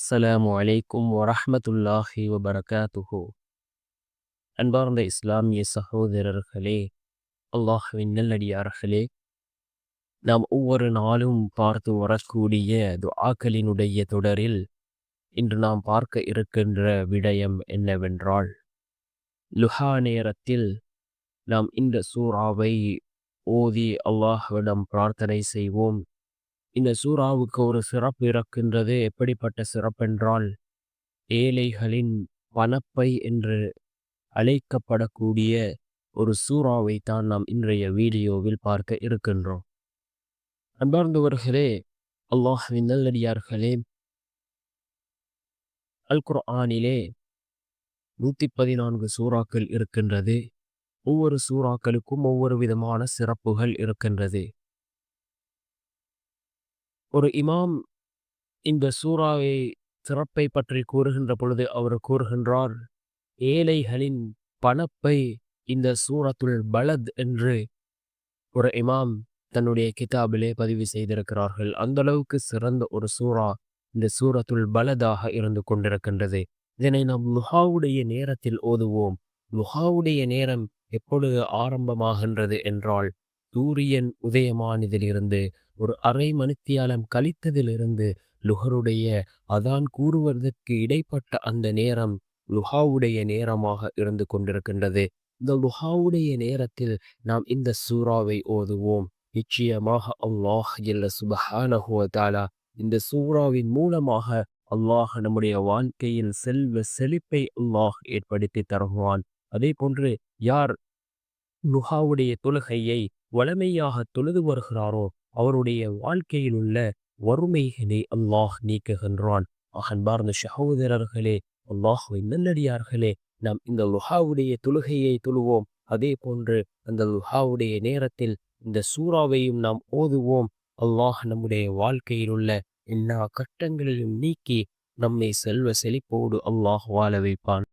அஸ்ஸலாமு அலைக்கும் வரஹ்மத்துல்லாஹி வபரகாத்துஹு. அன்பார்ந்த இஸ்லாமிய சகோதரர்களே, அல்லாஹ்வின் நல்லடியார்களே, நாம் ஒவ்வொரு நாளும் பார்த்து வரக்கூடிய துஆக்களினுடைய தொடரில் இன்று நாம் பார்க்க இருக்கின்ற விடயம் என்னவென்றால், லுஹா நேரத்தில் நாம் இந்த சூறாவை ஓதி அல்லாஹ்விடம் பிரார்த்தனை செய்வோம். இந்த சூறாவுக்கு ஒரு சிறப்பு இருக்கின்றது. எப்படிப்பட்ட சிறப்பென்றால், ஏழைகளின் பணப்பை என்று அழைக்கப்படக்கூடிய ஒரு சூறாவை தான் நாம் இன்றைய வீடியோவில் பார்க்க இருக்கின்றோம். அன்பார்ந்தவர்களே, அல்லாஹ்வின் நல்லடியார்களே, அல் குர்ஆனிலே 114 சூறாக்கள் இருக்கின்றது. ஒவ்வொரு சூறாக்களுக்கும் ஒவ்வொரு விதமான சிறப்புகள் இருக்கின்றது. ஒரு இமாம் இந்த சூறாவை சிறப்பை பற்றி கூறுகின்ற பொழுது அவர் கூறுகின்றார், ஏழைகளின் பணப்பை இந்த சூரத்துல் பலத் என்று ஒரு இமாம் தன்னுடைய கிதாபிலே பதிவு செய்திருக்கிறார்கள். அந்த அளவுக்கு சிறந்த ஒரு சூரா இந்த சூரத்துல் பலதாக இருந்து கொண்டிருக்கின்றது. இதனை நாம் லுஹாவுடைய நேரத்தில் ஓதுவோம். லுஹாவுடைய நேரம் எப்பொழுது ஆரம்பமாகின்றது என்றால், சூரியன் உதயமானதிலிருந்து ஒரு அரை மணித்தியாலம் கழித்ததிலிருந்து லுஹருடைய அதான் கூறுவதற்கு இடைப்பட்ட அந்த நேரம் லுஹாவுடைய நேரமாக இருந்து கொண்டிருக்கின்றது. இந்த லுஹாவுடைய நேரத்தில் நாம் இந்த சூறாவை ஓதுவோம். நிச்சயமாக அல்லாஹ் ஜல்ல சுப்ஹானஹு வ தஆலா இந்த சூறாவின் மூலமாக அல்லாஹ் நம்முடைய வாழ்க்கையில் செல்வ செழிப்பை அல்லாஹ் ஏற்படுத்தி தருவான். அதே போன்று யார் லுஹாவுடைய தொழுகையை வளமையாக தொழுது வருகிறாரோ அவருடைய வாழ்க்கையில் உள்ள வறுமைகளை அல்லாஹ் நீக்குகின்றான். அன்பார்ந்த சகோதரர்களே, அல்லாஹ்வின் நல்லடியார்களே, நாம் இந்த லுஹாவுடைய தொழுகையை தொழுவோம். அதே போன்று அந்த லுஹாவுடைய நேரத்தில் இந்த சூறாவையும் நாம் ஓதுவோம். அல்லாஹ் நம்முடைய வாழ்க்கையில் உள்ள எல்லா கட்டங்களிலும் நீக்கி நம்மை செல்வ செழிப்போடு அல்லாஹ் வாழ வைப்பான்.